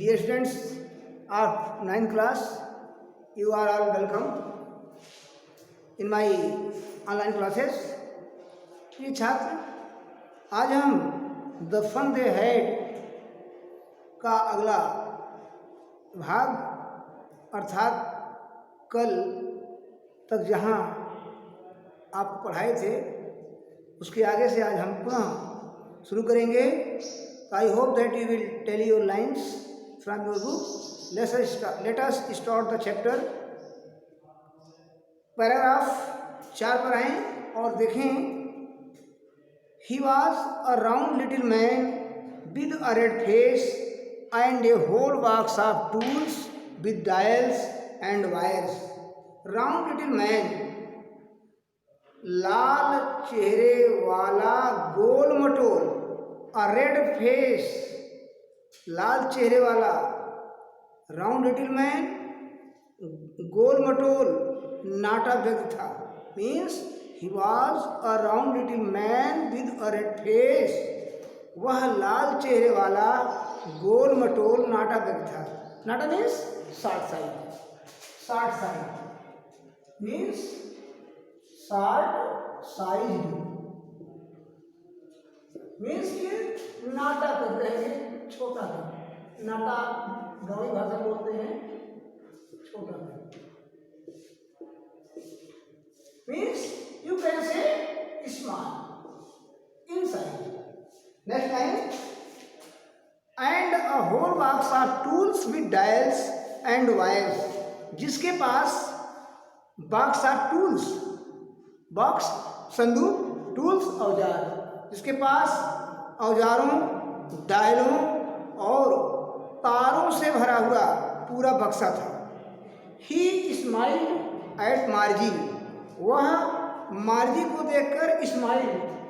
Dear students of 9th class, you are all welcome in my online classes. प्रिय छात्र, आज हम the fun they had का अगला भाग अर्थात कल तक जहाँ आप पढ़ाए थे उसके आगे से आज हम पुनः शुरू करेंगे. I hope that you will tell your lines from your book. Let us start the chapter. Paragraph 4 पर आएँ और देखें. He was a round little man with a red face and a whole box of tools with dials and wires. Round little man, लाल चेहरे वाला गोल मटोल. A red face, लाल चेहरे वाला. राउंड लिटिल मैन, गोल मटोल नाटा व्यक्ति था. Means he was a round little man with a red face. वह लाल चेहरे वाला गोल मटोल नाटा व्यक्ति था. नाटा means short side. Short side means short size. Means कि नाटा कहते हैं छोटा है. नाटा गाँवी भाषा बोलते हैं छोटा है. Means you can say small in size. Next line. And a whole box of tools with dials and wires. जिसके पास बॉक्स ऑफ टूल्स, बॉक्स संदूक, टूल्स औजार, जिसके पास औजारों, डायलों और तारों से भरा हुआ पूरा बक्सा था. He smiled at Margie. वह मार्जी को देखकर smile.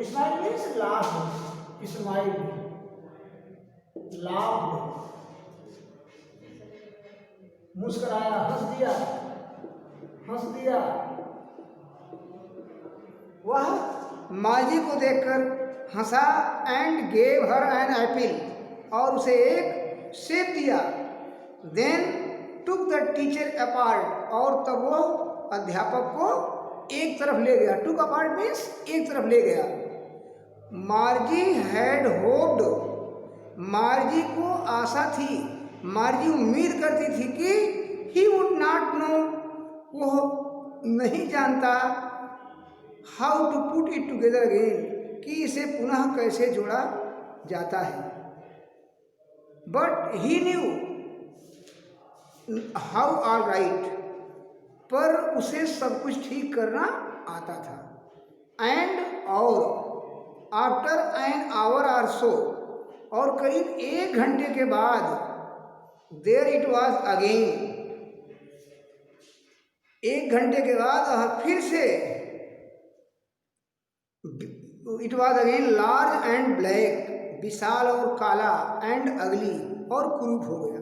Smile means laugh. Smile laugh, मुस्कुराया, हंस दिया, हंस दिया. वह मार्जी को देखकर हंसा. And gave her an apple. और उसे एक सेब दिया. Then took the teacher apart. और तब वो अध्यापक को एक तरफ ले गया. टुक अपार्ट मीन्स एक तरफ ले गया. मार्जी हैड होप्ड. मार्जी को आशा थी, मार्जी उम्मीद करती थी कि ही वुड नॉट नो, वो नहीं जानता, how to put it together again, कि इसे पुनः कैसे जोड़ा जाता है. But he knew how all right. पर उसे सब कुछ ठीक करना आता था. एंड और after an hour or so. और करीब 1 घंटे के बाद देयर इट वॉज अगेन. 1 घंटे के बाद फिर से it was again large and black. विशाल और काला. एंड अगली और कुरूप हो गया.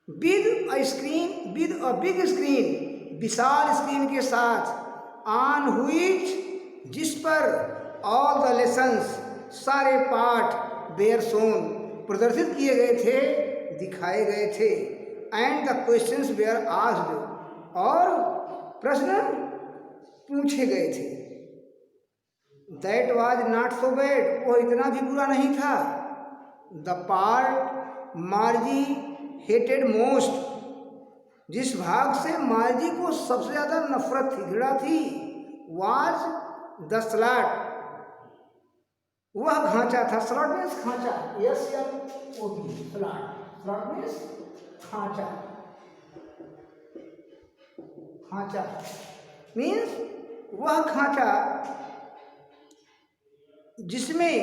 With a screen, with a big screen, विशाल स्क्रीन के साथ. ऑन हुईच, जिस पर ऑल द लेसन्स, सारे पाठ, बेयर शोन, प्रदर्शित किए गए थे, दिखाए गए थे. And the questions were asked. और प्रश्न पूछे गए थे. That was not so bad. वो इतना भी बुरा नहीं था. The part Margie hated most. जिस भाग से मार्जी को सबसे ज़्यादा नफरत थी, घृणा थी, वाज द स्लॉट. वह खांचा था. स्लॉट मीन्स खांचा. SLOT. स्लॉट. स्लॉट मीन्स खांचा. खांचा मीन्स वह खांचा जिसमें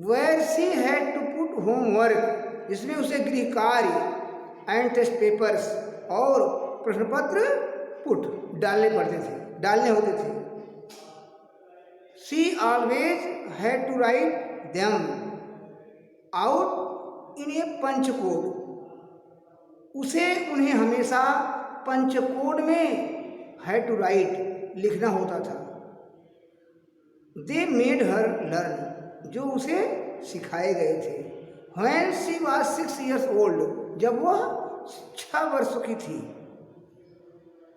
where she had to put homework, जिसमें उसे गृह कार्य एंड टेस्ट पेपर्स और प्रश्न पत्र पुट डालने पड़ते थे, डालने होते थे. She always had to write them out in a punch code. उसे उन्हें हमेशा पंच कोड में हैड टू राइट लिखना होता था. They made her learn. जो उसे सिखाए गए थे. When she was 6 years old, जब वह 6 वर्षों की थी।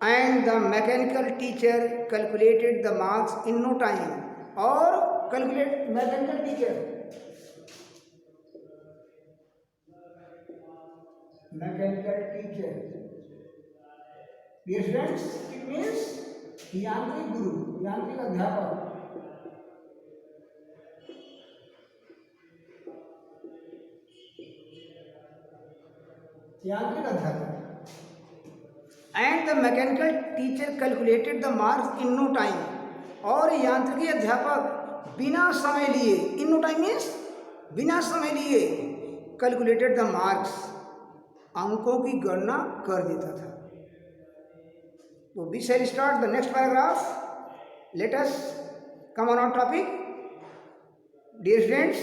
And the mechanical teacher calculated the marks in no time, और mechanical teacher dear friends, it means यांत्रिक गुरु, यांत्रिक अध्यापक, यांत्रिक अध्यापक। And the mechanical teacher calculated the marks in no time, और यांत्रिकी अध्यापक बिना समय लिए, इन नो टाइम मीन्स बिना समय लिए, कैलकुलेटेड द मार्क्स, अंकों की गणना कर देता था। तो we shall start the next paragraph. Let us come on our topic. Dear friends,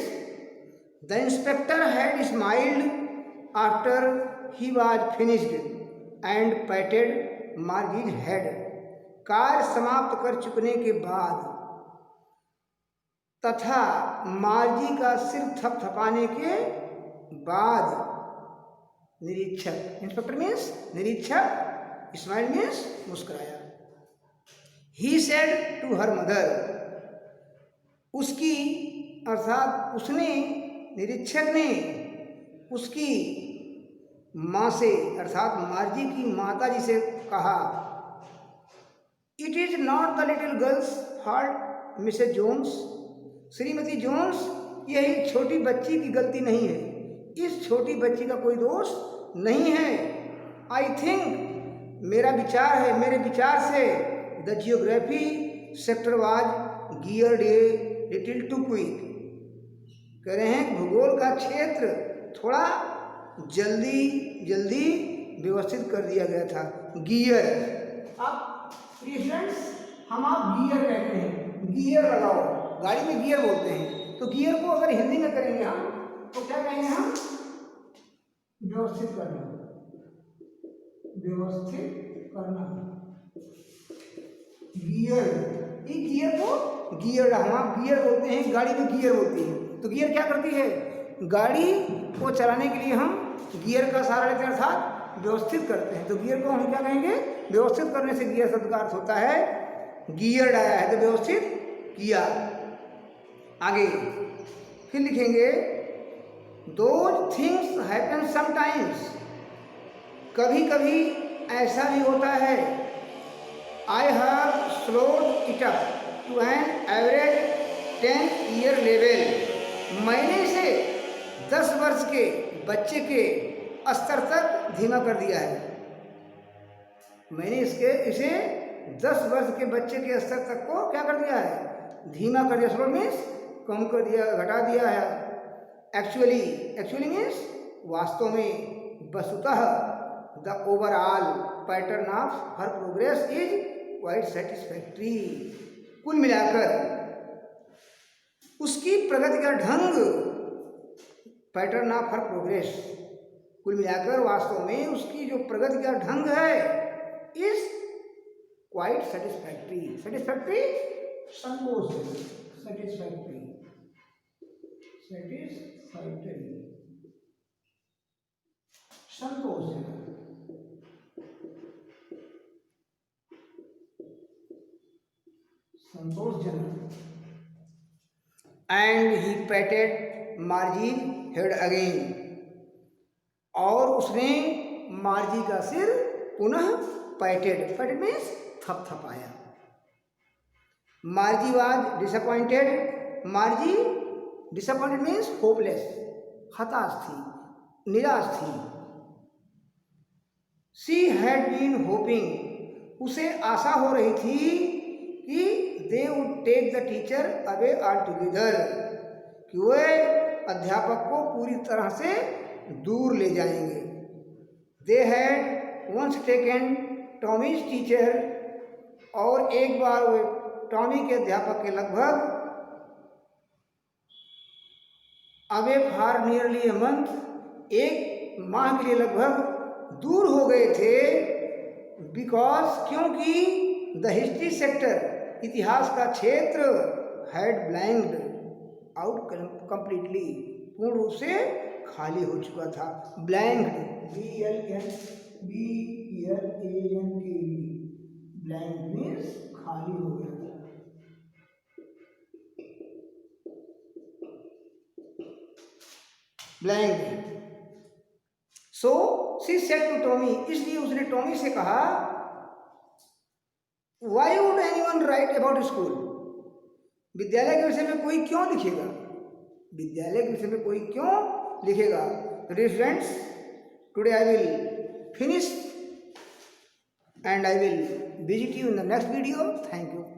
the inspector had smiled after he was finished and patted Margie's head. कार्य समाप्त कर चुकने के बाद तथा मार्जी का सिर थपथपाने के बाद निरीक्षक, इंस्पेक्टर मीन्स निरीक्षक, स्माइल मीन्स मुस्कुराया। He said to her mother, उसकी अर्थात उसने, निरीक्षक ने उसकी माँ से अर्थात मार्जी की माता जी से कहा, it is not the little girl's fault Mrs Jones, श्रीमती जोन्स, यही छोटी बच्ची की गलती नहीं है, इस छोटी बच्ची का कोई दोष नहीं है। आई थिंक, मेरा विचार है, मेरे विचार से, the geography sector was geared a little too quick, कह रहे हैं भूगोल का क्षेत्र थोड़ा जल्दी व्यवस्थित कर दिया गया था। गियर, आप फ्रेंड्स, हम आप गियर कहते हैं, गियर लगाओ, गाड़ी में गियर बोलते हैं। तो गियर को अगर हिंदी में करेंगे हम तो क्या कहेंगे हम? व्यवस्थित करना, व्यवस्थित करना। गियर, ये गियर को गियर, हम आप गियर बोलते हैं, गाड़ी में गियर होती है। तो गियर क्या करती है? गाड़ी को चलाने के लिए हम गियर का सहारा लेते हैं, अर्थात व्यवस्थित करते हैं। तो गियर को हम क्या कहेंगे? व्यवस्थित करने से गियर शब्द का अर्थ होता है गियर आया है तो व्यवस्थित किया। आगे फिर लिखेंगे, दोज थिंग्स हैपन समटाइम्स, कभी कभी ऐसा भी होता है। I have slowed it up to an average 10 year level, मैंने इसे 10 वर्ष के बच्चे के स्तर तक धीमा कर दिया है। मैंने इसे 10 वर्ष के बच्चे के स्तर तक को क्या कर दिया है? धीमा कर दिया। स्लो मीन्स कम कर दिया, घटा दिया है। एक्चुअली मीन्स वास्तव में, वस्तुतः, the overall pattern of her progress is quite satisfactory, कुल मिलाकर उसकी प्रगति का ढंग, पैटर्न ऑफ हर प्रोग्रेस, कुल मिलाकर वास्तव में उसकी जो प्रगति का ढंग है, इज क्वाइट सेटिस्फैक्ट्री, सेटिस्फैक्ट्री संतोषजनक, सेटिस्फैक्ट्री, सेटिस्फैक्ट्री संतोषजनक। संतोषजनक। And he patted Margie head again, और उसने मार्जी का सिर पुनः पैटेड, पैटेड मीन्स थपथपाया। Margie was disappointed, Margie disappointed means hopeless, हताश थी, निराश थी। शी हैड बीन होपिंग, उसे आशा हो रही थी कि they would take the teacher away all together, कि वे अध्यापक को पूरी तरह से दूर ले जाएंगे। They had once taken Tommy's teacher, और एक बार वे टॉमी के अध्यापक के लगभग away for nearly a month, एक माह के लिए लगभग दूर हो गए थे। बिकॉज, क्योंकि द हिस्ट्री सेक्टर, इतिहास का क्षेत्र, हैड ब्लैंक्ड आउट कंप्लीटली, पूर्ण रूप से खाली हो चुका था। ब्लैंक्ड, ब्लैंक मीन्स खाली हो गया था। Blank. So she said to Tommy, इसलिए उसने टॉमी से कहा, why would anyone write about school, विद्यालय के विषय में कोई क्यों लिखेगा, विद्यालय के विषय में कोई क्यों लिखेगा। Dear friends, today I will finish and I will visit you in the next video. Thank you.